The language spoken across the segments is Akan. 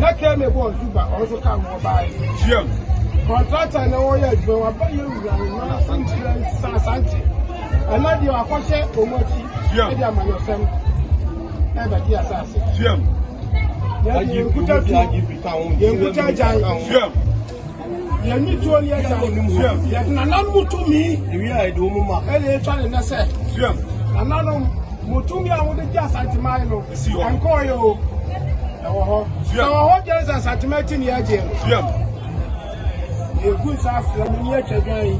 na came a board Zuba also come by Jim. Contractor no way, but I buy you Santi. And not you are for share or much. Jim, I'm your son. Never dear assassin. Jim. You put out Jim. You need to only Jim. Yet none to me. I do more. And they're trying to say Jim. And none Mutumi, I would just anti-milo. And call you. Our hotels are saturating the agent. You good after near Chagay.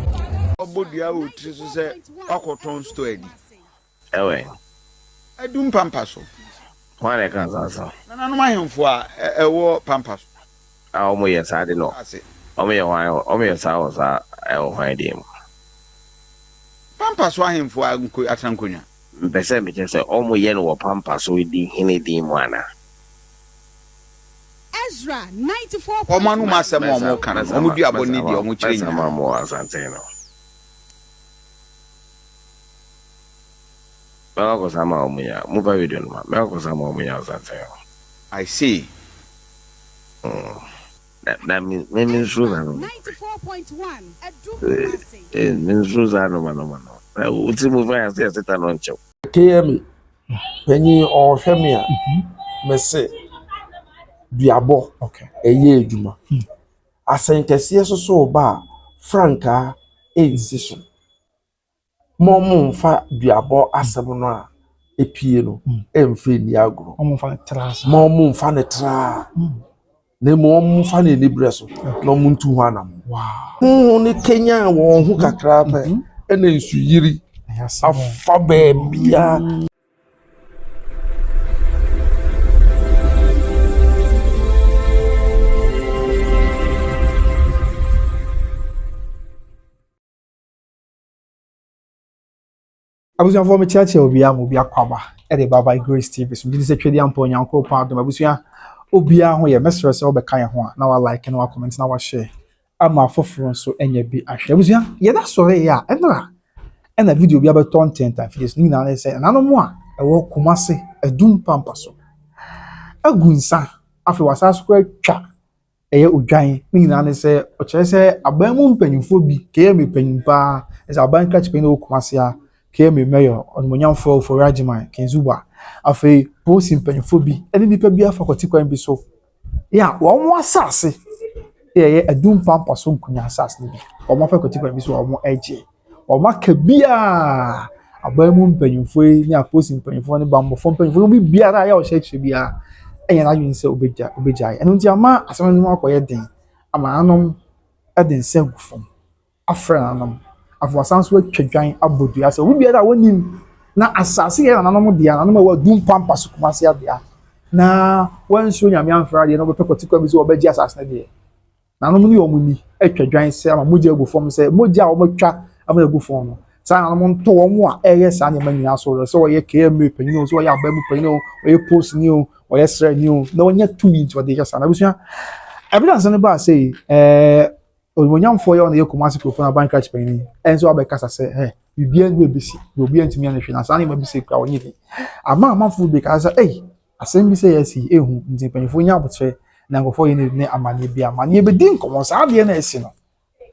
Obodia would say, Ocoton Story. Away. I do pampaso. Why I can't answer. None of my own for a war pampas. I'll me yes, I did not. Only a while, only a hours I'll find him. Pampas why him for Atancunia. Besame just say, oh, my yellow pampas with the Hinny Wana. Ezra 94. Omanu masemo omo kana omo bi aboni di omo chire nyina mamo asante no. Bako sama omo ya, mu ba video no ma. Bako sama omo ya asante no. I see. That means Susan. 94.1. Means Susan no mano. Uti mu fa ya seta no nche. KM penyi o hweme a mese Diabo, eye edwuma. Asenkese so ba franka exist. Momo mfa diabo asem no a epie no emfe ni agro. Momo mfa tra. Momo mfa ne tra. Ne momo mfa ne libre so. No muntu ho anam. Wow. Ne Kenya wo ho kakra pa. Ene nsu yiri. Afa ba bia. Abusuan for me church obia mo bia kwaba e de baba Grace TV so bi se twedi ampo nyanko pa do abusuan obia ho ye mesre se obeka ye ho na wa like na wa comment na wa share ama foforo so enya bi ahwe abusuan ye da sore ya ena video bia be ton tenta face ni na se na no mo a e wo Kumase adum pampa so agunsa afi wasaso kwa twa eye odwan ni na se o kire se aban mu mpanyimfo bi ke me panyimpa e se aban ka chipe na Kumase a KM mayor on Monyamfo for Rajiman Kenzuba afei post mpanyimfobi ene nipa bia fa kwatikwan bi so ya wo mo asase ye adum pampa so nkunya asase bi wo mo fa kwatikwan bi so wo mo eje wo maka bia abamu mpanyimfo ni apost mpanyimfo ne bambo fo mpanyimfo bi biara ya wo hyeche bia enye na yun se obeja eno nti ama asema ni mo akoye den ama anom eden se gufom afra anom afwasanso atwadwan abodu ase wo biara wonim na asase ye na no dia na no wa dum pampa so Kumase adia na wanso nyame amfra de no be pekotikwa bi so obaji asase na de na no ni omuni atwadwan se ama moja agufom se moja wo matwa ama agufom no sa na no nto wo mo a eye sa ne manyina so so ye KM panyin so ye abamu panyin ye post ni o ye sra ni o na wonya tumi nti wode jasa na busia evidence ne ba say Monyamfo ya na ye Kumase propose na bank catch penny enso abekasa se bibia ndu ebisi obi antimi anhwe na sane mabise kwa onye bi ama amanfo bi ka say asem bi say yesi ehu nti penfo nya abotre na ngofo ye ne amane bi amane be din komo sa de na esi no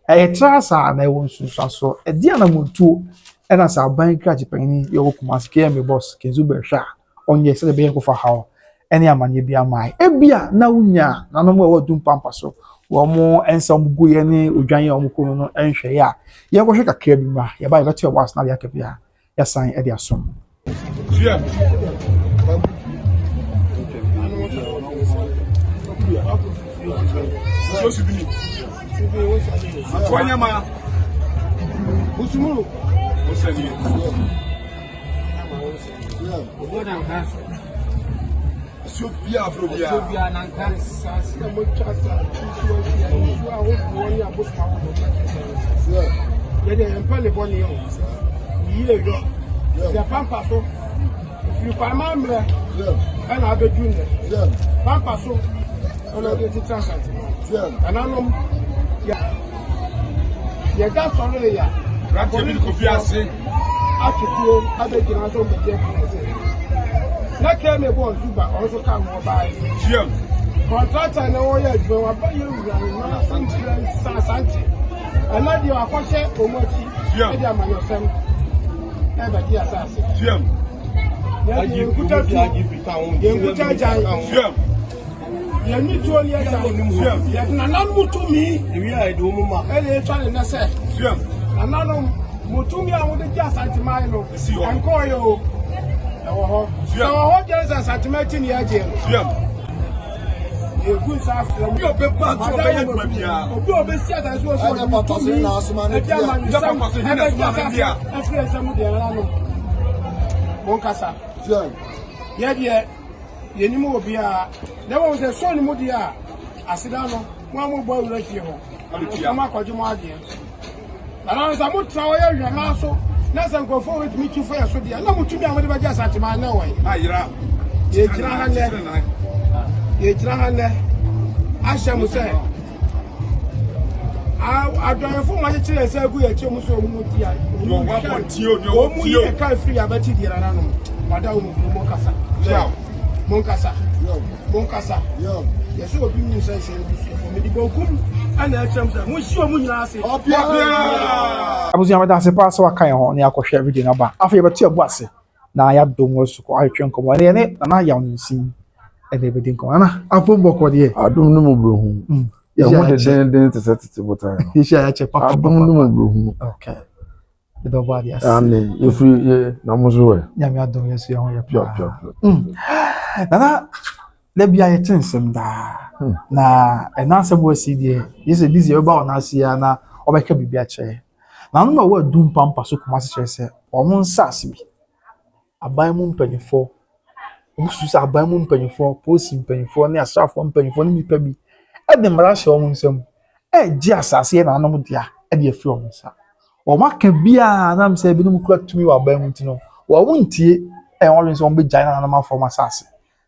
trasa na won susaso dia na montuo na sa bank catch penny ye Kumase KM boss Kenzuba hwa onye se be ko fa hawo ene amane bi amai ebia na unya na no mo dum pampa so womo ensam guye ne odwan ya omko no enhwe ya ye go hweka kra bi ma ye ba ye beto was na ya ka bia ya san e dia som so sibi kwanya ma usumuru usani Sopia Afrobia. Sopia Nankasa, Mochasa, the Pampaso. If you Pamamra, and I'll be doing it. Pampaso, and I'll get it translated. And I know, yeah, that's only ya. Rapid Cofiasi, Actually, other generation. Na came a boy Zuba also come by Jim. contractor na wo ya jwe wa ba ye wura na santi ana di akɔhye omochi e di amanyɔsɛm e ba di asase aji kuta tu kuta jan ye ni tu oli esa ye na nan mutumi wi a do mu ma e le twa ne na se na nan mutumi a wo de ja asante mai no enko yo e wo ho je asante mai ti ni aje good stuff. You be back to be here. You be see that so so. I papa say na asuma na dia. You papa say na asuma na dia. Afre say mu dia na no. Won kasa. Sure. Ye dia ye ni mu obi a. Na won say so ni mu dia. Asida no. Mo mo bo wura fie ho. Ama kwaje mo ade. Na na say mu tra wo ye hwe na so. Na say nkofo wet mi tu for ya so dia. Na mu tu bi a mo de ba ja satima na wo. Ayira. Ye jira ha ne. Ye jira Asha say I don't for my children say go at you so mutia. You you can free about it here and Madam Monkasa. Monkasa. Monkasa. Yes, so be new sense for me the bokum and the chums we sure mun ase. Abuzi amada se pass wa kan ho na yakɔhwɛ video na ba. Afa yɛbɛtu abu ase na ya dom wasu ko ahwɛ nkɔmɔ ne na ya nsin. Ede be din ko ana afo mboko de adum no mobrohu ya ho de den tete botai no isha ya chepa adum no mobrohu okay the double dia ane efri ye na mozo we ya mi adum yesu ya ho ya pio nana le bia ye tinsem da na enasem wo si de yese dizi e ba ona asia na obeka bibia che na no ma wo adum pampa so kuma se che se o mo nsase bi aban mu mpanifo Omususa abamu mpanyifo, polisi mpanyifo, ne asrafo mpanyifo ne nipa bi. E de mara hye omo nsam. E gi asase na anom dia, e de afi omo nsa. O maka bia na mse bi no kura tumi wa abamu ntino. Wa wontie e won nso be gyan na na form asase.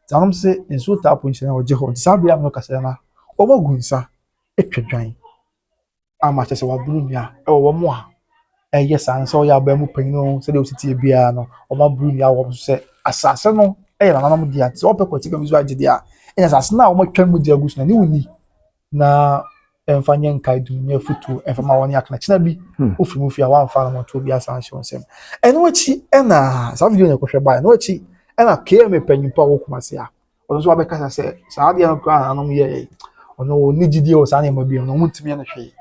Ta nom se nso ta ponche na oje ho. Sa bia no kasa na. O magu nsa e twedwan. Ama chese wa buru nia e wo mo a. E yes an so ya abamu panyino se de ositi bia no. O ma buru nia wo se asase no na nanom dia se opekoti ka mizu agide a enya sase na o matwa mu dia gusu na ni woni na emfanye nkai du ne futu emfama woni akna china bi ofi mu fi a wan fa na moto bi asan hye onsem eno achi ena sa video na kohwe ba eno achi ena KM panyimpa wo kuma se a ono so abeka se sa dia no kwa nanom ye ono oni gidi o sa na ma bi ono mutimi na hwe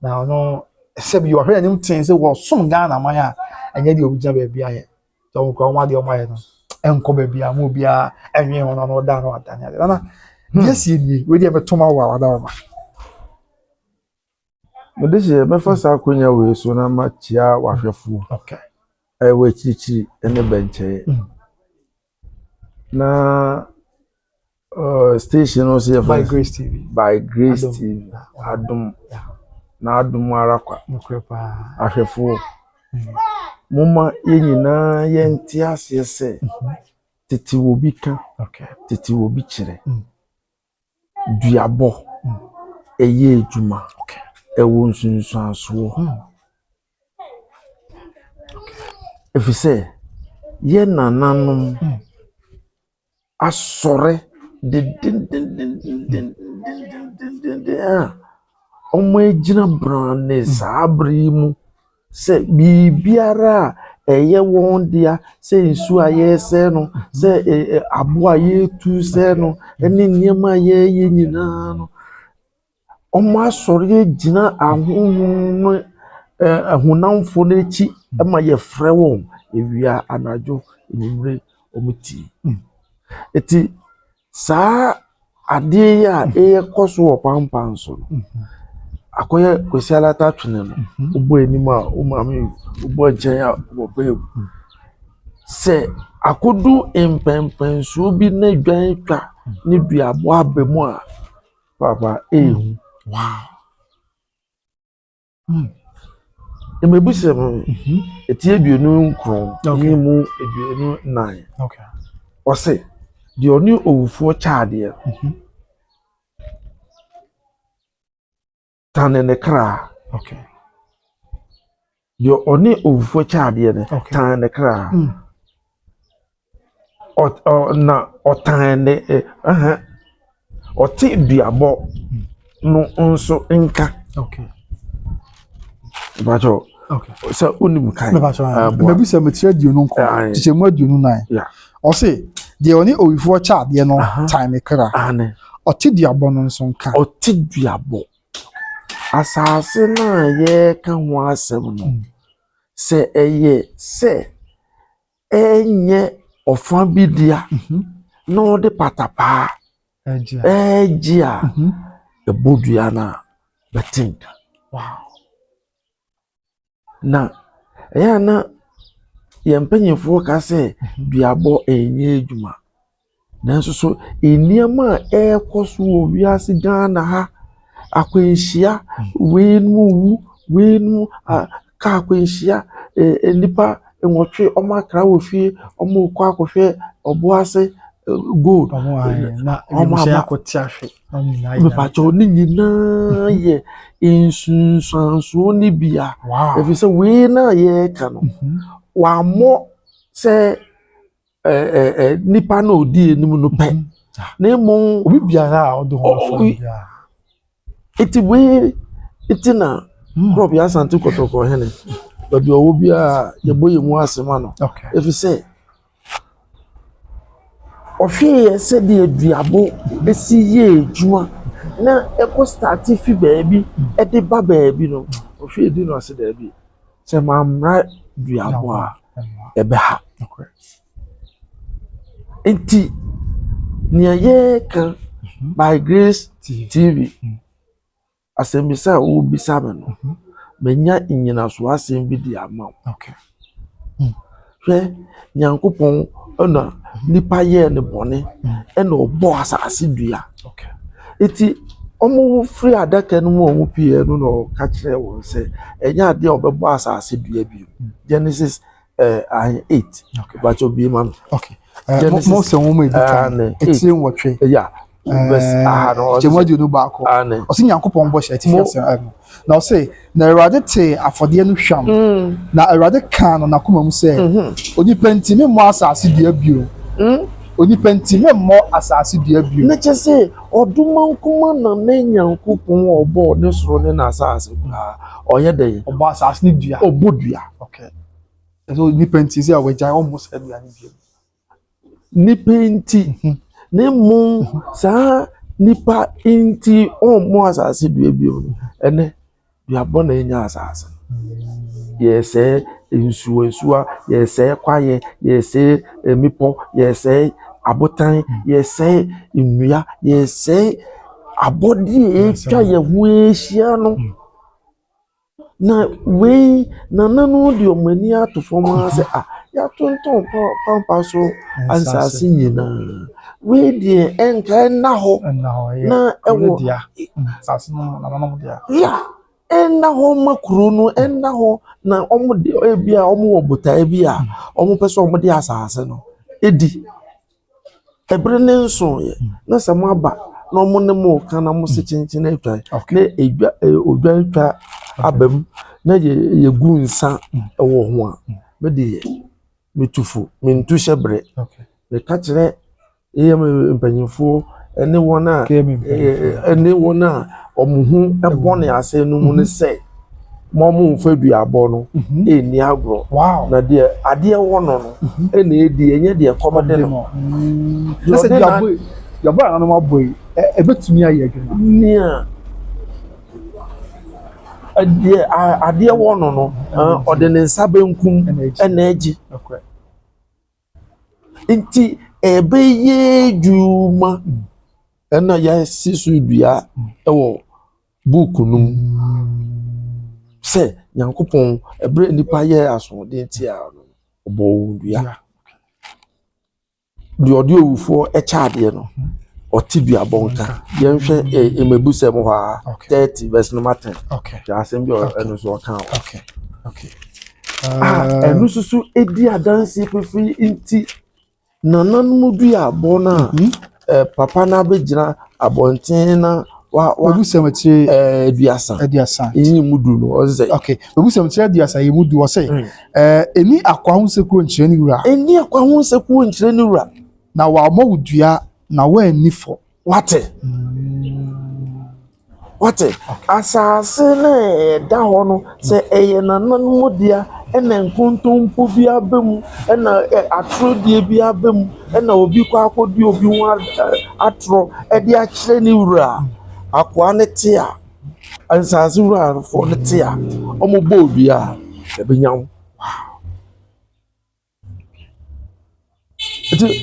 na ono se bi wo hwe na mtin se wo som ga na man a enya di obuja ba bia ye to ko wa de o ma ye no enko bebia mo bia enwe ho na no da no adanya de na yes ye we dey betoma wa wada ma me de je me fa sa konya we so na ma chia wahwefu okay we chichi ene benche na station o se by Grace TV adum na adum arakwa mukrepa ahwefu mama yenyina yenti asese titi obi kan okay titi obi kire duabo eye ejuma okay ewo nsunsu aso efise ye nananom asore de omo ejina brane sabri mu se bibiara eye won dia se nsu ayese no se abo ayetu se no ene niema ye nyina no omo asore ejina ahunhun no ahunamfo n'echi ema ye frɛ won ewia anajo enimre omuti eti saa ade ya koso opampan so akoye kwesiala ta twene no ubo enima o mami ubo nchen ya obo se akodu empempensu bi na dwan twa ni duabo abemu a papa wow emebuse mo eti eduonu nkron ni mu eduonu 9 okay ose di oni owufuo chaade tanene kra okay di oni owufuo chaade ne tanene kra na otane ɔte duabɔ no nso nka Okay. bacho Okay. sɛ onim kan Me bacho. Me bi se me tire aduonu nko. Tiche mu aduonu nan. yeah O se de oni owifoɔ cha de no time kra. ane Ɔte duabɔ no nso nka. ɔte duabɔ asase na yɛ ka ho asɛm no sɛ ɛyɛ sɛ ɛnyɛ ɔfa bi dia na ɔde patapaa Eji. ɛgye a ɛbɔ dua na bɛtenka Wow. na ɛyɛ na yɛn mpanyinfoɔ ka sɛ duabɔ ɛnyɛ adwuma nanso so nneɛma a ɛrekɔ so wɔ wiase Ghana ha akwanhyia weenum ka akwanhyia nipa nwɔtwe ɔmo akra wɔ fie ɔmo kɔ akɔhwɛ ɔboase gold Omo aye na Omo se aba. akɔte ahwe. Omo nyinaa. mepakyɛw ne nyinaa yɛ nsunsuansoɔ ne bia Wow. ɛfiri sɛ wei na yɛreka no wammɔ sɛ nipa na odi anim no pɛ na mmom Obi biara a ɔdo ho so biara. eti wei eti na crop ya asante kɔtɔkɔ hene baabi ɔwɔ biara yɛbɔ yɛn mu asɛm ano Okay. ɛfiri sɛ ɔhwɛ yɛ sɛdeɛ duabɔ esi yɛ adwuma na ɛkɔ start fi baabi ɛde ba baabi no ɔhwɛ di na ɔsɛ daabi sɛ mammra duabɔ a ɛbɛha Okay. nti nea yɛreka by Grace TV asɛmbisa a wɔbisa me no manya nnyinaso asɛm bi de ama wo Okay. hwɛ Nyankopɔn ɛna nipa yɛɛ ne bɔne ɛna ɔbɔ asase dua Okay. eti ɔmo firi adaka no mu a ɔmo pie no na ɔka kyerɛ wɔn sɛ ɛnyɛ adeɛ a ɔbɛbɔ asase dua bi Genesis 8 bakyɛ obi ma no Okay. Genesis, Mo se wo mo edika. ne, Etie nwɔtwe. yeah verse no Jemu aduonu baako. ane Ɔse Nyankopɔn bɔ hyɛ atifi asɛm. Na ɔse na Awurade te afɔdeɛ no hwam. Na Awurade ka no nakoma mu sɛ onipa ntimi mmɔ asase dua bio. Onipa ntimi mmɔ asase dua bio. na kyɛ sɛ ɔdoma nkoma na ne Nyankopɔn a ɔbɔ ne soro ne n'asase koraa ɔyɛ dɛ Ɔbɔ asase ne dua. ɔbɔ dua Okay. So onipa nti sɛ ɔwagya ɔmmɔ saa dua ne bio. nipa nti ne mu saa nipa nti ɔmmɔ asase dua bio no ɛnɛ duabɔ na ɛnya asase yɛsɛe nsuwa yɛsɛe kwaeɛ yɛsɛe mepɔ yɛsɛe abotan yɛsɛe nnua yɛsɛe abɔdeɛ etwa yɛ ho ahyia no na wei nana de ɔmo ani ato fam a sɛ yɛatontɔn pampa so ansase nyinaa wei deɛ ɛnka ɛnna hɔ na ɛwɔ asase no na no dia. ya ɛnna hɔ ma kuro no ɛnna hɔ na ɔmo de ebi a ɔmo wɔ botae bi a ɔmo pɛ sɛ ɔmo de asase no edi ɛbere ne nso yɛ na sɛ mo aba na ɔmo ne mo ka na mo se kyenkyen atwa na edwa odwa atwa abam na yɛ gu nsa ɛwɔ ho a me de metufo mentu hyɛ brɛ me ka kyerɛ ɛyɛ mpanyinfoɔ ɛne wɔn a ɔmo ho ɛbɔ ne ase no mu ne sɛ mo mfa duabɔ no ɛni agorɔ na deɛ adeɛ wɔ no no ɛna edi ɛnyɛ deɛ kɔmɔde no na sɛ duabɔ a no mabɔ yi ɛbɛtumi ayɛ adwuma nia adeɛ wɔ no no ɔde ne nsa benkum ɛna agyi nti ɛbɛyɛ dwuma ɛna yɛasi so dua ɛwɔ buuku no mu sɛ Nyankopɔn ɛbrɛ nipa yɛ asoɔden ti a no ɔbɔ dua deɛ ɔde owufoɔ ɛkyɛ adeɛ no ɔte duabɔ nka yɛnhwɛ emebusɛm hɔ a 30 verse number 10 asɛm bi ɛno so ɔka ɛno soso edi adanse pefiri nti nananom duabɔ no a papa na abɛgyina abɔnten na wabusɛm akyire aduasa ɛyi mu du no ɔsɛ wabusɛm akyire aduasa yɛ mu du ɔsɛ ɛni akwa ho nsɛkuo nkyerɛ ne wura na wɔamɔ wo dua na wɔanni fɔ Wate asase na da ho no se eye nananmu dia ena nkontompo bi abem ena atrodie bi abem ena obi kwa akodi obi ho atro e de a kire ni wura akwa ne te a asase wura fo ne te a omo bo obi a e benyawo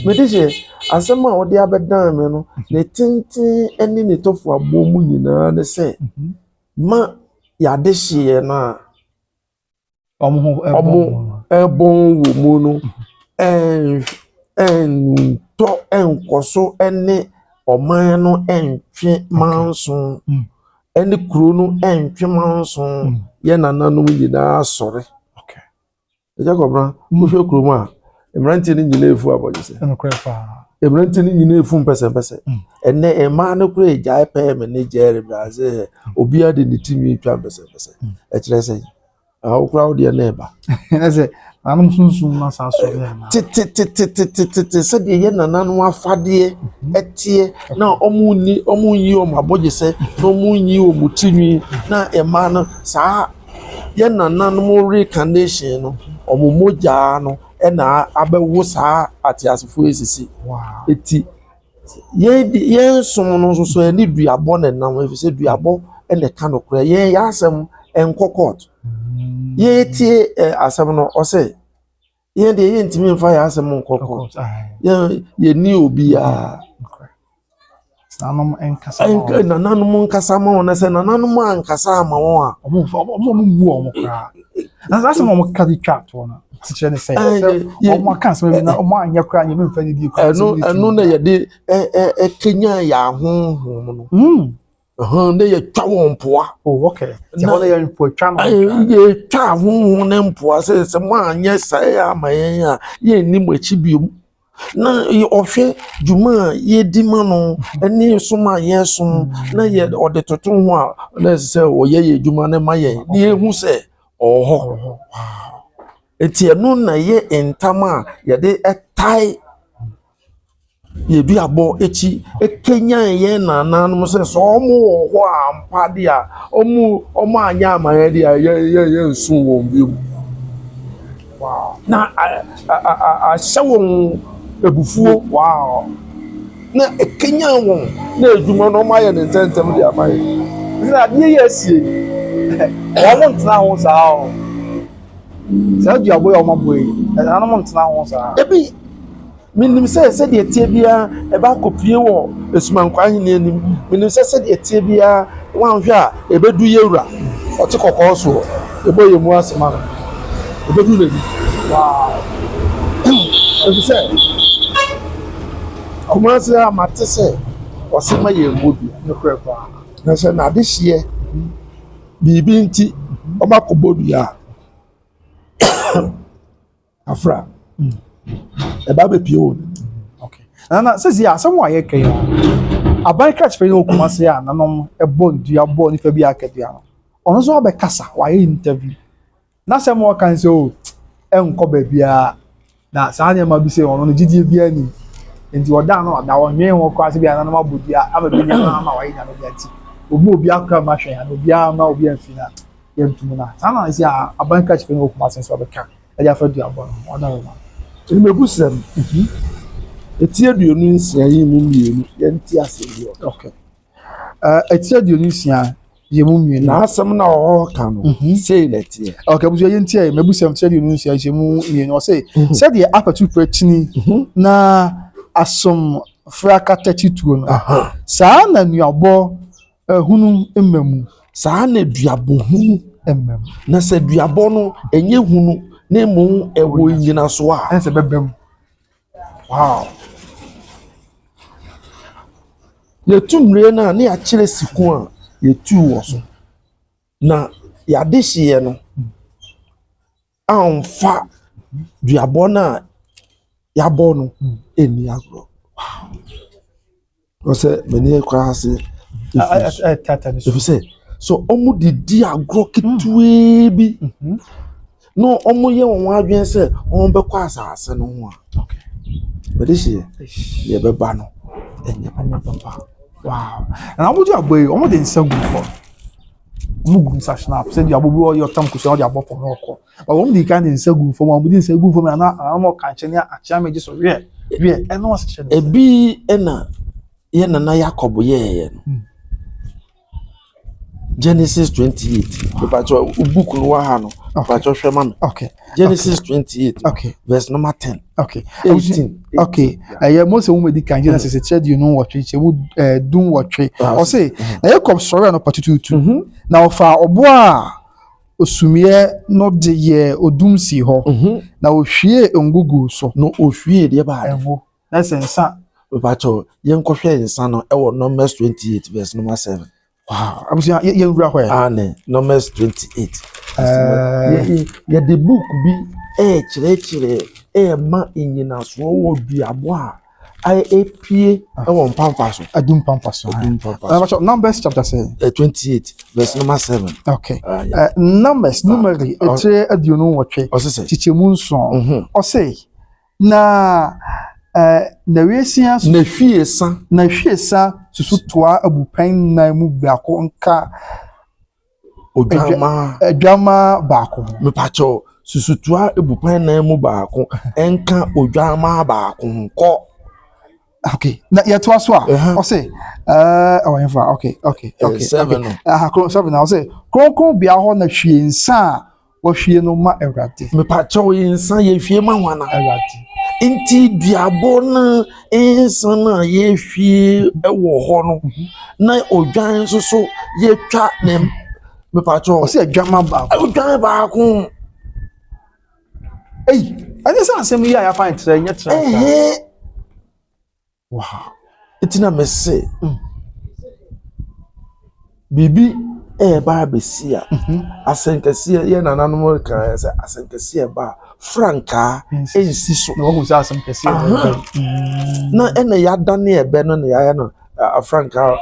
medije asema odi abedan me no ne tintin eni ne tofu abo mu nyina ne se ma ya de hye na omo ebon wo mu no to enkoso ene oman no entwe manso ene kuro no entwe manso ye nananum nyina asore okay ejagobra wo hwe kuro mu a Emranti ni nyina efu abojese. Emranti ni nyina efu mpese. Enne ema no kura eja pe me ne jere Brazil. Obi ade ni timi twa mpese. E kire se. Ah okura wo de na eba. Na se anum sunsun na sa so ya na. Se de ye nananu afade etie na omu yi o mabojese na omu yi o mutimi na ema no sa ye nananu reincarnation no omu moja no ena abewo saa atiasefo esisi eti ye som no so eni duabo na nam efise duabo ene ka no kura ye yasem enkokot ye tie asem no ose ye de ye ntimi mfa yasem enkokot ye ni obi a nanum enkasa nanum nkasa ma na se nanum ankasa ma won a omo mu omo kra na asem omo ka di chat wona teacher ne say omo kan so na omo anya kra anya me mfa di ko enu na ye de Kenya ya honhom no ne ye twa won poa okay se ho na ye po twa no ye twa honhom ne mpoa se mo anya sai amayen a ye ni machi biom na ohwe juma ye di ma no eni soma ye som na ye ode toto ho a na se oye juma ne ma ye ni ehu se oho eti enu na ye entama ye de etai ye bi abo echi Kenya ye na nanum se so omo ho ampa dia omo anya amaye dia ye nsu won bi na a shawon ebufuo na Kenya won na ejuma no ma ye ne tentem dia amaye na die ye sie omo ntna ho saa o sa du aboy omo boy anam ntna ho saa ebi minim se de tie bia e ba kopie wo esumankwa hene anim minim se de tie bia wanhwe a ebedu yewura ote kokko so ebo yemu asema ebedu na bi ebi se kumase amate se osema ye ngobi no krepa na se na de hye bibi nti omakobodu ya afra eba be pio okay na sezi ya someone ye kan aban catch pe no kumase ya nanom ebo ndua bo ni fa bi akadua no ono so abekasa wa ye interview na se mo kan se o enko ba bia na sa anya ma bi se ono no gidie bia ni enti oda no oda won nwen ho kwa se bia nanom abodua amabenya na ma wa ye na no bia ti obi akra ma hwen ya no bia ma obi amfina ye ntumu na sa na se aban catch pe no kumase so abeka e ja fa dua bo no oda no Imebusem. Eti aduonu nsia yi mu mienu ye nti ase bi o. Okay. Eti aduonu nsia ye mu mienu. Na asem na o ka no. Sei na tie. Okay, buso ye nti e mebusem eti aduonu nsia ye mu mienu o say. Say the apatu prechini na asom fraka tuo no. Saa na nuabo hunu emamu. Saa na duabo hunu emamu. Na se duabo no enye hunu na mu ewo nyina so a ense bebem wow ye tumre na ya kire siku a ye tu wo so na ya de hye no amfa duabo na ya bo no eni agro wow ose meni ekwa ase tata if you say so omu di agro kitwe bi no omo ye won adwen se on be kwa asase no ho a okay but this year ye be ba no enye papa Wow. And how would you boy omo dey nsa gu for. Mugu nsa snap say the abobi o your tam kuso o dey abo for no ko. But omo dey kan dey nsa gu for omo dey nsa gu for me na omo kan che ne acha me just we e no was che. Ebi ena ye nana Jacob ye no. Genesis 28. Because book no wa ha no. But you hwe ma me. Okay. Genesis 28. Okay. Verse number 10. Okay. 18. Okay. Yeah, most of them can Genesis said you know what we do what we or say na Jacob story no partitu tu. Now fa obo a osumie no de ye odum si ho. Na ohwie ngugu so. No ohwie de ba. Ewo. That's nsa. But you hwe nsa no e wo Numbers 28 verse number 7. Wow. Abusia ye nwura ho ya. Ane Numbers 28. Yeah, the book be chire ma inyina so wo duabo a apie e won pampa so Adum pampa so. Numbers chapter 28 verse number 7. Okay. Numbers numeri etre aduonu wotwe. Osese Chichemu nson. Ose na wiasia na hwiesa susu toa abupan na mu biako nka odwama baako me pacho susutua ebupan na mu baako enka odwama baako nko. Okay, na ya to aso a o say okay 7 7 now say kronkron bia ho na hwiensa wo hwie no ma Awurade me pacho yensa ye hwie ma hwana Awurade inti duabo na ensa na ye hwie ewo ho no na odwan so ye twa nem me pacho o say adwama baako odwan baako ani say asem yi ya find try nya try wow itina me say bibi ba besia asenkese ye nananom kan say asenkese ba franka ensi so no hu say asenkese na ena ya dane ebe no na ya no franka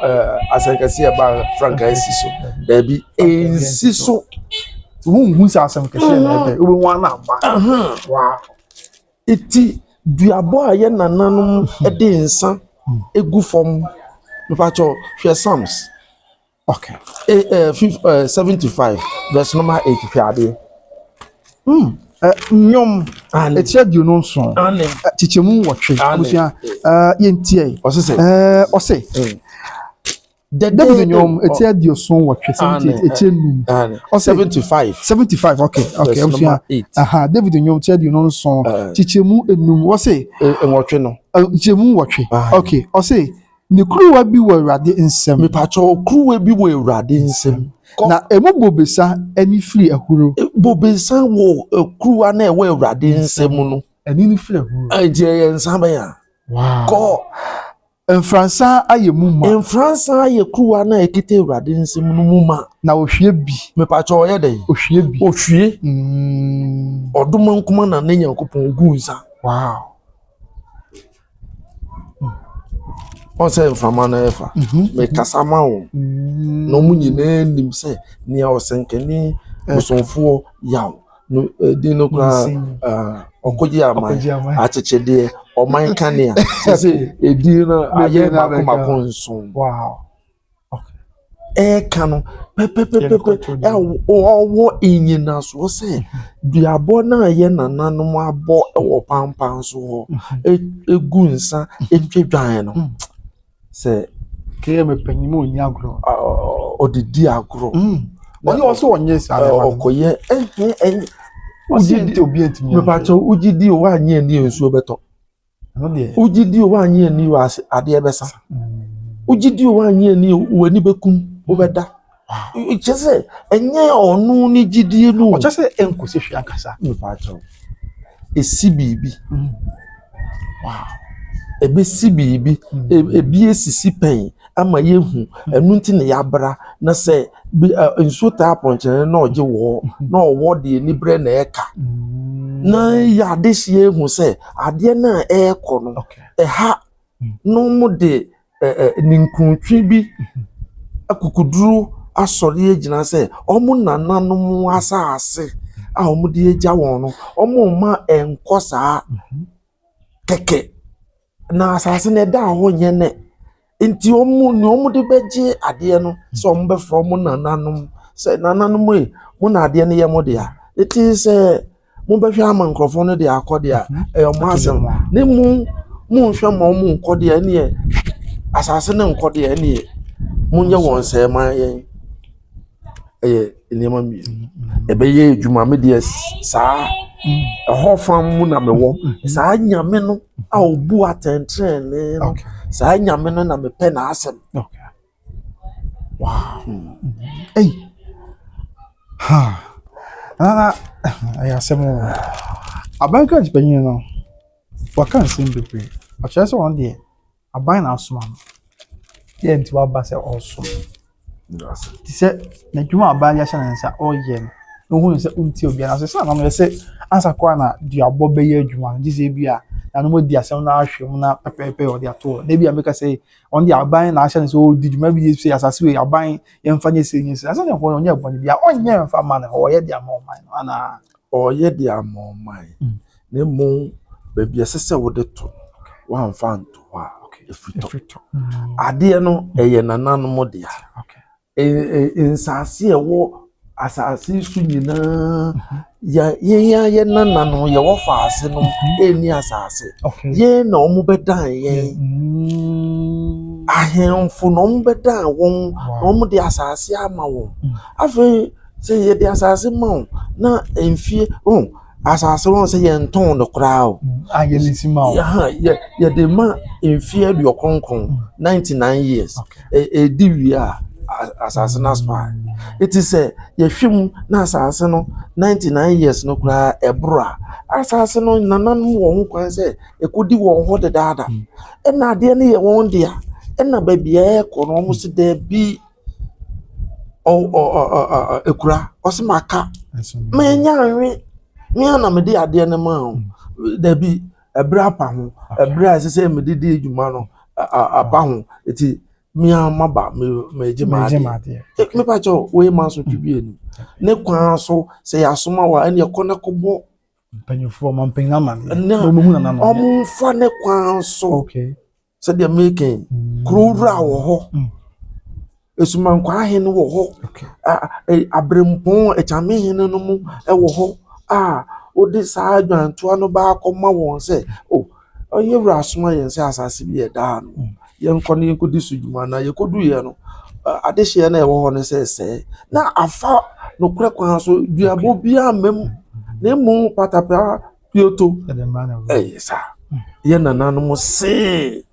asenkese ba franka ensi so da bi ensi so hu say asenkese na ebe obo wan na ba wow iti duabo a ye nananom de nsa egu fom me pacho hwe Psalms. Okay. 75 verse number 8 fiade. Nyom etia duonu nson. Chichemu wotwe. Abusia yentie. Ose. David nyom etia dioson wotwe 78 etia num. 75 okay. Abusia David nyom etia duonu nson. Chichemu enum. Ose enwotwe no. Chichemu wotwe. Okay. Ose ne kruwa bi wo Awurade nsem. Me pacho kruwa bi wo Awurade nsem. Na emu bobesa ani firi ahuro. Bobesa wo kruwa na e wo Awurade nsem no. Ani ni firi ahuro. Aje ye nsam ya. Wow. Ko Enfransa aye muma. Enfransa aye kruwa na ekite Awurade nsem no muma. Na ohwie bi. Me pacho oye den. Ohwie bi. Ohwie. Oduma nkuma na ne Nyankopon gu nsa. Wow. On say mframa na efa me kasama wo no mu nyina nim se ne osenkeni musonfo yaw no din no kra okoji ama achechede o man kania se edin no aye makoma nson. Wow. Okay. Kanu pepe ya wo inyina so se duabo na ye nananom abo wo pampan so ho egu nsa etwedwan no se ke me panyimo oni agro odidi agro oni also onye sa okoye ujidi obi etimi me pacho ujidi o anye ani ensuo beto no de ujidi o anye ani wa ade ebesa ujidi o anye ani wani bekum obeda chese enye onu ni jidie no chese enkosi hwe akasa me pacho esi bibi wow ebe si bibi ebi esisi pen ama yehu enu nti ne yabra na se nso ta ponche na oje wo na owo de ni bre na eka na ya de sie hu se ade na eko no ha no mu de ninkuntwi bi akukuduru asori ejina se omu nananom asase a omu de eja won no omu ma enkosa keke na asase ne da ho nye ne nti omu de beje ade no so omu be from nananom se nananom e mo na ade no ye mo de a eti se mo be hwa ama nkrofo no de akode a e omu asem ne mu hwa ma omu nkode a ne asase ne nkode a ne munye won se man yen enema mi ebeye adwuma me de saa ho fam mu na mewo saa nyame no a obu atentrene no saa nyame no na me pe na asem. Okay. Wow. Hey. Ha. I asem abanka jipanyin no waka nsim bebre a chese one day aban na asoma no ye nti wa ba se also ti se na dwuma aban ya hye nsa oye no hu se unti obi na se na no se ansa kwa na duabo be ye adwuma no se bia na no mo di asem na ahwem na pepepe o di ato na bia make say on di aban na hye nsa o di dwuma bi se asase we aban ye mfa nye se nye se asa ko onye boni bia onye mfa ma na o ye di amon ana o ye di amon ne mo be bia sese wo de to wa mfa nto a efito ade no eye nananom de a nsase ewo asase su nyina ye nanano ye wo faase no eni asase ye na omu bedan ye ahemfo no omu bedan won omu de asase ama won afi se ye de asase ma na enfie asase won se ye nton no kra o agelisi ma o ye de ma enfie do konkon 99 years di a asase na spa it is ye hwem na asase no 99 years no kra ebra asase no nanan wo ho kwan se ekodi wo ho de dada na ade ne ye won dia na babia e ko no mo se da bi ekura osimaka menya anwe me ana me de ade ne ma ho da bi ebra pa ho ebra se me de adwuma no apa ho eti mia maba me jema me pa cho we man so twibie ni ne kwan so se yasoma wa ene ekona kobo mpanyufo mampenya man no mu na no omu fa ne kwan so okay se de making krowra wo ho esuman kwa he no wo ho abrempon echame he no mu e wo ho odi sa adwanto no ba akoma won se oye wura asoma yen se asase bi e da no yen kono yen kodi sujuma na ye kodu ye no adehye na e wo ho ne se na afa no kura kwan so duabo bia mem ne mu patapa pioto sa ye nananu mo se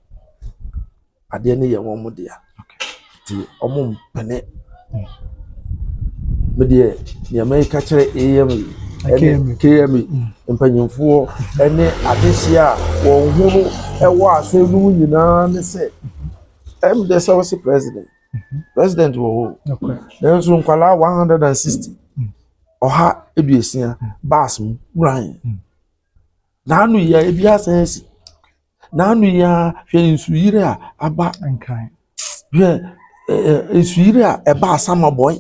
ade ne ye won mo dia ti omo mpene me de ne America kire KM mpanyimfo ene adehye a won hunu e wo asenu nyina ne se the service president wo then so nkwala 160 oha eduesia bas mu ran nanu ya ebia sense nanu ya hwe nsuyire a aba nkan hwe nsuyire a eba asama boy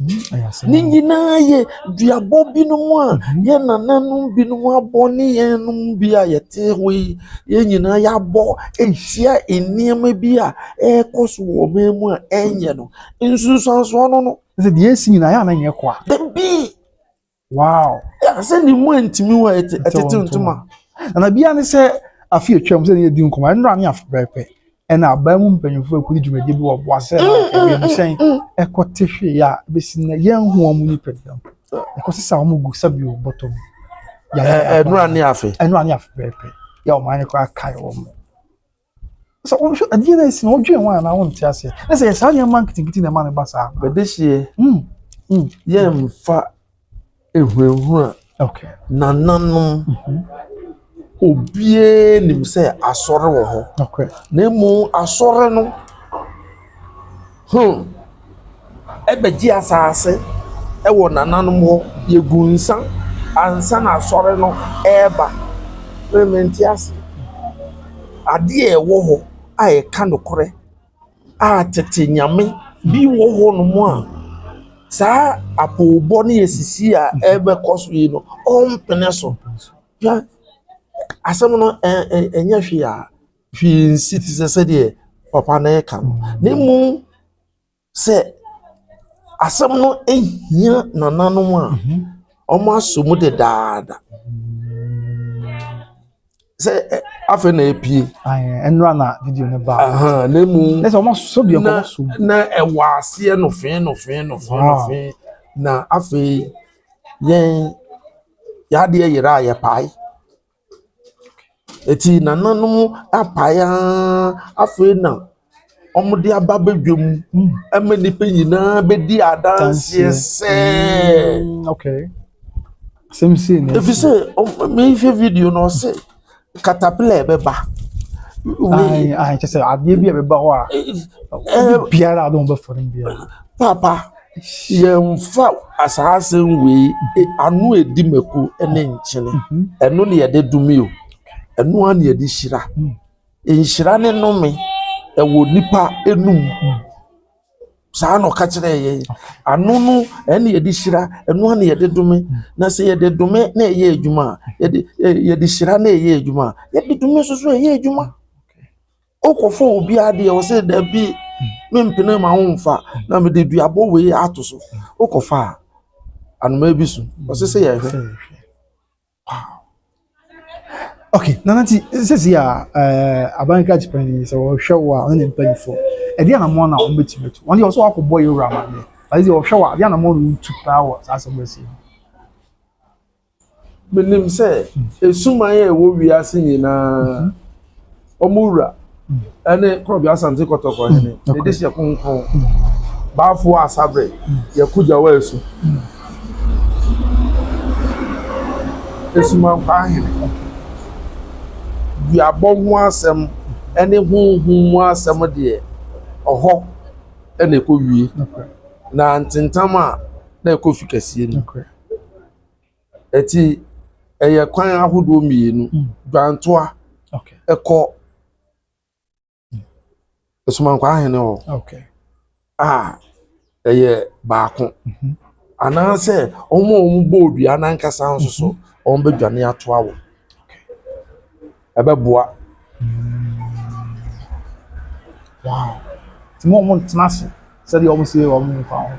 ni nyina ye duabo binom a ye nananu binom aboni ye num bia ye te hoi ye nyina ya bo ehia eniema bia ekoso wo memu a enye no nsusanso no se de esi nyina ya na nye kwa bi wow ya se ni mu antimi wa etete ntuma na bia ne se afi atwam se ne di nkoma nra ne afbepe ena aba mu mpanyufo akudi dwumadi bi wo boase na e mchen ekote hwe ya besi na ye hu omu ni president ekosi sa omu gu sabi o bottom ya nra ne afbepe ya o man ko akai wo mo so o sho adi na esi no dwen wa na won ti ase na se sa nya man kitikiti na man ba sa bedehie ye mfa ehwenhu okay nananum obie nim se asore wo ho okay na mu asore no ebeji asase e wo nananum ho ye gunsa ansa na asore no eba rementias ade e wo ho a e ka nokore a tete nyame bi wo ho no mu a sa apobo ne yesisi a ebe koso yi no ompene so ya asem no enya hwe a hwe citizen se de papa na ɛka no ne mu sɛ asɛm no ehia nananom a ɔmo aso mu de daada sɛ afɛ na epie enra na video ne ba ne mu na sɛ ɔmo so bi ɔmo so na ɛwɔ aseɛ no fɛn na afɛ yɛn yade yɛra a yɛpae eti nananom apae afɛ na ɔmo de aba bedwam ɛmɛ nipa nyinaa bedi adanseɛ sɛ okay semsi ne efi sɛ me hwɛ video no ɔsɛ caterpillar bɛba ai kyɛ sɛ adeɛ bi a bɛba hɔ a biara a ɔmo bɛfɔre biara papa yɛmfa asaasɛm wei ano edi mako ɛne nkyene ɛno ne yɛde dumi o ɛno a ne yɛde hyira nhyira ne nnome ɛwɔ nipa enum saa na ɔka kyerɛ yɛn ano no ɛne yɛde hyira ɛno a ne yɛde dumi na sɛ yɛde dumi na ɛyɛ adwuma yɛde hyira na ɛyɛ adwuma yɛde dumi nso so ɛyɛ adwuma okɔfo obi adeɛ ɔsɛ dabi mempene ma ho mfa na mede duabɔ wei ato so okɔfa anoma bi so ɔsɛ sɛ yɛhwɛ okay nanati sisi a abanka chipani sɛ wɔhwɛ wo a ɔne ne mpanyifo ɛde anamɔ na ɔmo betumi to wɔn deɛ ɔsɔ akɔbɔ yɛwura ma ne ɔde ɔhwɛ wo a ɛde anamɔ no tu paa wɔ saa asɛm bɛsi menim sɛ esuman a ɛwɔ wiase nyinaa ɔmo wura ɛne kɔrɔbi asante kɔtɔkɔ hene ɛde hyɛ konkɔn baafo asabre yɛkugya wɔ esu esuman kwa hene duabɔ ho asɛm ɛne honhom mu asɛm deɛ ɔhɔ ɛna ɛkɔ wie na ntentam a na ɛkɔ fi kɛseɛ no ɛti ɛyɛ kwan ahodoɔ mmienu dwantoa ɛkɔ esumankwa ahene hɔ ɛyɛ baako anaasɛ ɔmo bɔ odua nankasa nso so ɔmo bɛdwane atoa wɔ ɛbɛboa wow ti mo ntena ase sɛdeɛ ɔmo sɛ ɔmo mfa ho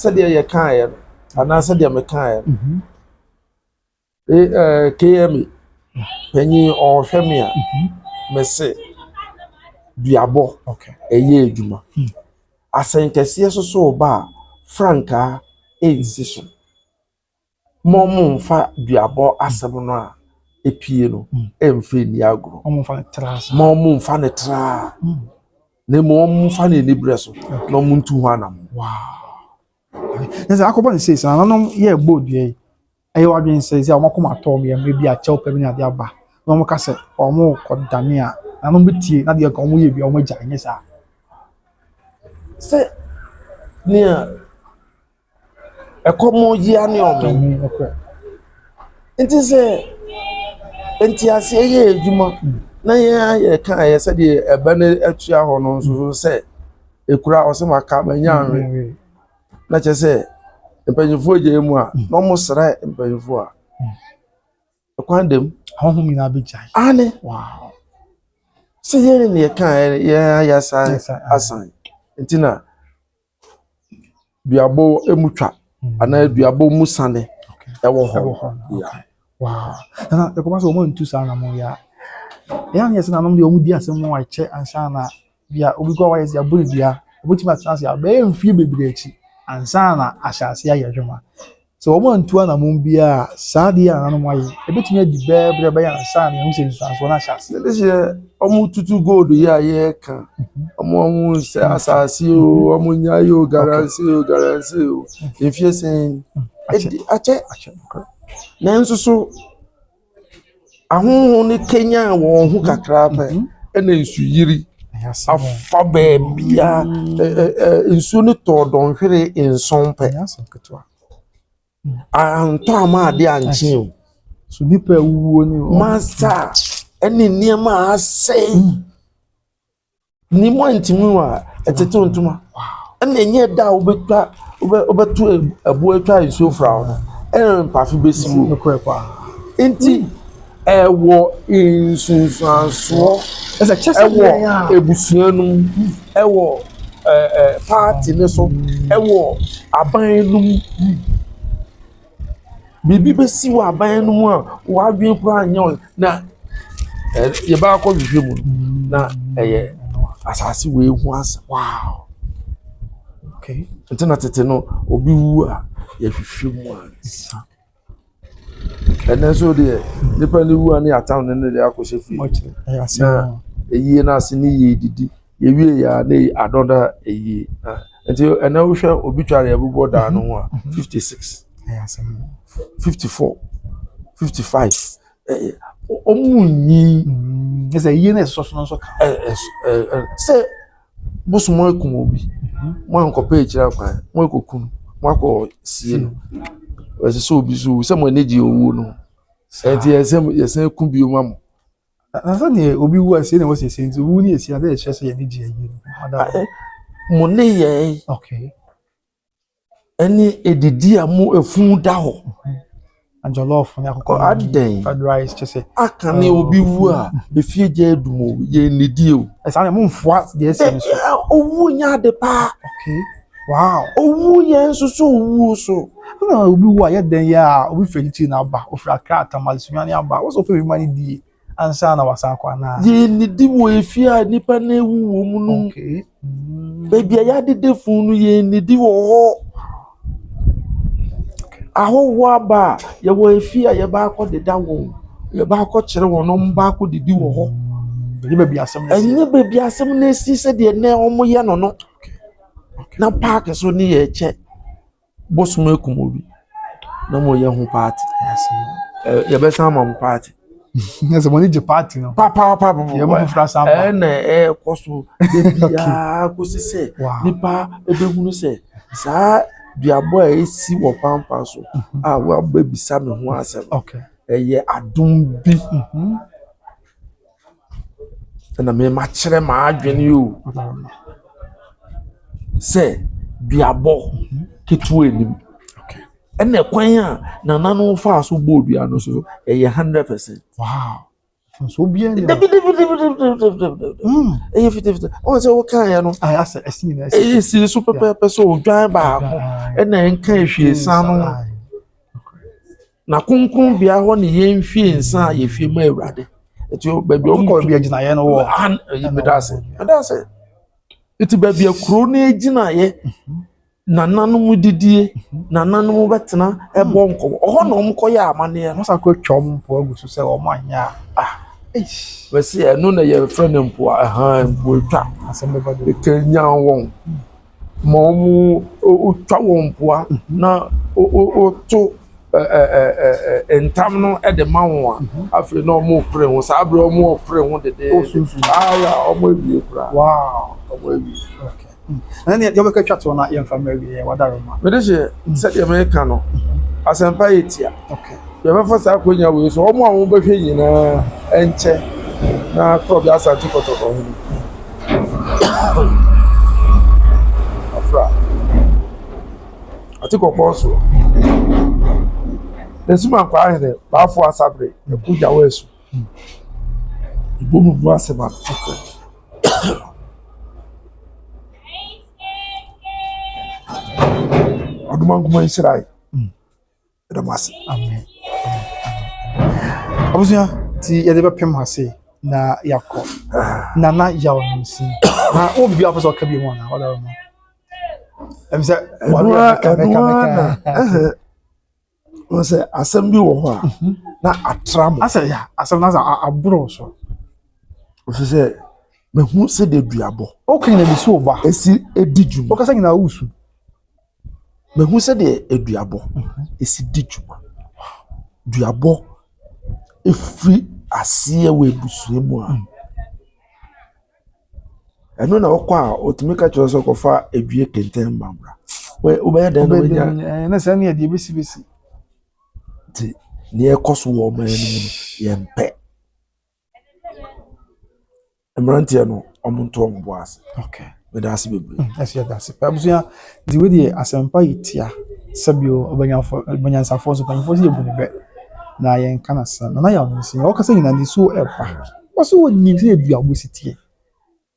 sɛdeɛ yɛ kaeɛ no anaasɛ deɛ mekaeɛ no KMA panyin ɔhwɛ me a mese duabɔ ɛyɛ adwuma asɛnkɛseɛ soso ba frankaa ɛnsi so mo mfa duabɔ asɛm no a epie no ɛmfa ni agoro ɔmo mfa tra mo mfa ne tra ne mo mfa ne nibrɛ so na ɔmo ntu ho anam wow nse akɔbɔ ne sɛ nanom yɛ bɔ dua yi ɛyɛ wadwen sɛ ɔmo kɔma tɔ me bi a kyɛw pɛ bi na de aba na ɔmo ka sɛ ɔmo kɔdane a nanom betie na deɛ ka ɔmo yɛ bi ɔmo gya nyɛ saa sɛ nea ɛkɔmɔ yi ane ɔmo nti sɛ enti ase yɛ adwuma na yɛ ka yɛ sɛ deɛ ɛbɛ ne atua hɔ no nso sɛ ekura ɔsɛm aka manya anwe na kyɛ sɛ mpanyinfo gye mu a na ɔmo srɛ mpanyinfo a ɛkwan dem honhom nyinaa bɛgya ane wow sɛ yɛ ne yɛ ka yɛ asan nti na duabɔ emutwa ana duabɔ mu sane ɛwɔ hɔ wow na ɛkɔba sɛ ɔmo ntu saa na mo ya ya ne sɛ na nom de ɔmo di asɛm mo akyɛ ansa na bia obi kɔ wayɛ sɛ abɔ dua obotimi atena sɛ abɛyɛ mfie bebree akyi ansa na ahyase ayɛ dwuma so ɔmo ntu na mo bia saa de ya na nom ayɛ ebetimi adi bɛbrɛ ansa na ɛho sɛ nsuanso na ahyase ne hyɛ ɔmo tutu gold yi a yɛ ka ɔmo sɛ asase o ɔmo nya yo garansi o efie sɛn akyɛ nanso so ahoho ne Kenya wɔn ho kakra pɛ ɛna nsu yiri afa baabia nsu ne tɔ dɔnhwere nson pɛ antɔ ama ade ankye o so nipa ewuo ni masa ɛne nneɛma asɛe ni mo ntimi wa ɛtete ntoma ɛna ɛnyɛ da wobɛto abu atwa nsuo fra ho ɛna mpafe besi mu nti ɛwɔ nsunsuansoɔ ɛwɔ ebusua no mu ɛwɔ party ne so ɛwɔ aban no mu biribi bɛsi wɔ aban no mu a wɔadwen koraa nyɛ na yɛbɛa kɔ hwehwɛ mu na ɛyɛ asase wei ho asa wow okay nti na tete no obi wu a yɛhwehwɛ mu a ɛnɛ nso deɛ nipa ne wu a ne atam ne ne de akɔhyɛ fie na eyie no ase ne yie didi yɛwie yɛ a ne adɔda eyie nti ɛnɛ wohwɛ obituary ɛbobɔ daa no ho a 56 54 55 ɔmo nyi ɛsɛ yie na ɛsɔ so nso ka sɛ bosom akum obi mo ankɔpɛ ekyira kwan mo akɔkum mo akɔ sie no ɛsɛ sɛ obi so sɛ mo ani gye owuo no ɛnti yɛsɛ kum bio ma mo na sɛ ne obi wu asie na wɔsɛ sie nti wu ne asie na ɛhyɛ sɛ yɛne gye yie mo ne yɛ okay ɛne edidi a mo afun da hɔ anjolof ne akɔkɔ adan fried rice kyese aka ne obi wu a efie gye adum o yɛ nidi o ɛsa ne mo mfoa deɛ ɛsɛ ne so owu nya de pa okay wow owu yɛ nso so owu so na obi wu a yɛ dan yɛ a obi feliti na aba ofra kra tamalisua ne aba wo so pe bi die ansa na wasan kwa na yɛ nidi wɔ efie a nipa na ewu wɔ mu no okay baby a yɛ dede fun no yɛ nidi wɔ hɔ ahoho aba yɛwɔ efie a yɛba akɔ deda wɔn yɛba akɔ kyerɛ wɔn no mba akɔ didi wɔ hɔ ɛnyɛ baabi asɛm na ɛnyɛ baabi asɛm na esi sɛ deɛ nɛ ɔmo yɛ no no na park so ne yɛ kyɛ bosom akum obi na mo yɛ ho party yɛbɛsan ma mo party ɛsɛ mo ne gye party no papa yɛbɔ fofra samba ɛna ɛkɔ so bia kɔsi sɛ nipa ebehunu sɛ saa duabɔ a esi wɔ pampa so a wɔaba bisa me ho asɛm ɛyɛ adom bi ɛna me ma kyerɛ ma adwene yo sɛ duabɔ ketewa anim ɛna kwan a nananom fa so bɔ dua no so ɛyɛ 100%. Wow. So bien. Ɛyɛ fiti. O sɛ wo kan ya no. Asa esi na esi. Esi so pɛpɛpɛ so odwan ba ho ɛna enka ehwie san no. Na kunkun bia hɔ ne yɛn hwie nsa a yɛhwie ma Awurade. Ɛti baabi o kɔ bia gyina yɛ no wɔ. Medase. Ɛti baabi akuro na gyina yɛ. Nananom didie nananom betena ɛbɔ nkɔ ɔhɔ na ɔmo kɔ yɛ amane no sakɔ twɔm po agu so sɛ ɔmo anya wɛsi ɛno na yɛ frɛ ne mpo mpo twa asɛm bɛba do kenya wɔn ma ɔmo otwa wɔn mpoa na oto entam no ɛde ma wɔn a afei na ɔmo pere ho saa abere ɔmo pere ho dede aya ɔmo ewie kura wow ɔmo ewie and then you make a chat on that young family what are ma me dey say the American no asempa yetia okay you ever for say akonya we so omo awon behwe nyina enche na club ya sa tikoto ko hu afra atiko ko so esuma kwa ahede ba fo asabre e kuja wesu ibomu bu asema Adumanguma Israel. Edamasi. Amen. Abusuya ti yede be pem hase na yakɔ. Nana yawo nsi. Na o bibi afɔ so ka bi mu na wala mo. Em sɛ wala ka. O sɛ asɛm bi wɔ hɔ a na atram. Asɛ ya, asɛm na sa aburo so. O sɛ me hu sɛ de duabɔ. O kan na bi so ba. Esi edi dwuma. O ka sɛ nyina wusu. Me hu sɛ de eduabɔ esi di dwuma duabɔ efiri aseɛ wɔ ebusua mu a ɛno na ɔkɔ a otumi ka kyerɛ sɛ kɔfa edue kenten mbambra wo bɛyɛ dɛn no nya na sɛ ne de besi ti ne ɛkɔ so wɔ ɔman no mu no yɛmpɛ mmeranteɛ no ɔmo nto ɔmo bo ase okay me da ase bebre ɛsɛ da ase abusuya di we de asɛmpa yitia sabio obanyansafo so panfo se ebu ne bɛ na yɛn kana sa na yɛ ɔno nsi ɔkasa nyina ne so ɛba ɔso wɔ nim sɛ edu abositie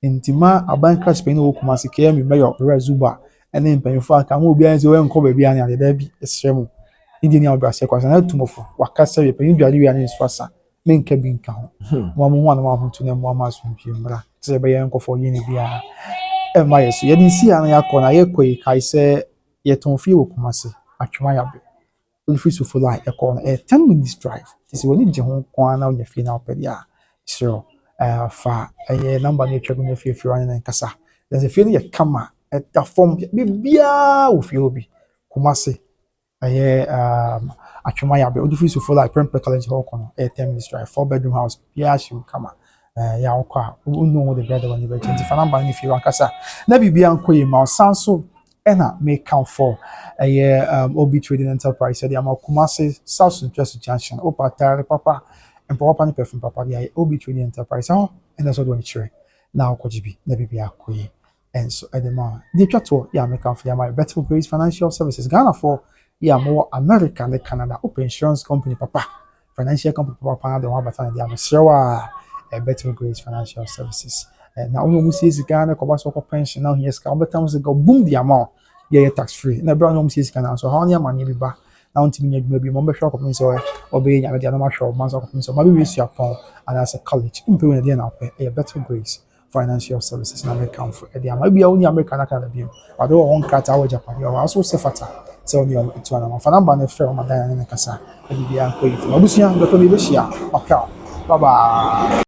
nti ma aban crash pɛn no kuma se kɛ mi mayor rezuba ɛne mpanyinfo aka mo obi anse wɔn nkɔ baabi ani ade bi esrɛ mu ndi ni ɔbra se kwasa na tumofo wakasa yɛ pɛn dware wi ani nso asa menka bi nka ho mo mo ho na mo ho to na mo ma so mpie mbra sɛ bɛ yɛn nkɔfo yɛ ne bia ɛma yɛ so yɛ de si an yakɔ na yɛ kɔ yi kai sɛ yɛ ton fie wɔ kuma se atwema yabe free to follow a call a 10 minutes drive. This is when you go on now your fee now per year. So fa a number nature when you feel running and casa. There's a feeling you come at the form bia with you be Kumasi a Achumaya be free to follow Prempe College Hall a 10 minutes drive, 4-bedroom house, yeah, she will come. Yaoka, who know the better when you change the number if you want casa. Never be uncle, Mount Sanso. Ena may count for a year OB Trading Enterprise. The amount Kumasi South Central Junction, Opa Tare Papa, and Papa Ni Perfume Papa, the OB Trading Enterprise. Oh, and that's what one share. Now, Kojibi, never be a quay. And so at the moment, the chateau, yeah, make count for my better grace financial services. Ghana for more American than Canada. Open insurance company, Papa, financial company, Papa, the one, but I am a better grace financial services. Na only we see Ghana Kobaso pension now here's come but times ago boom the amount yeah tax free na brown no see Ghana so how money be ba na unti me maybe mo be shop me so obey nya me na shop man so so maybe we see upon and as a college mpe we dey na pay a better grace financial services na make come for e dey maybe only American can be but do one kata wa Japan you also sefata so me on to na fa number na fair ma dan na kasa e bia ko yi for obusia do to be be share bye bye.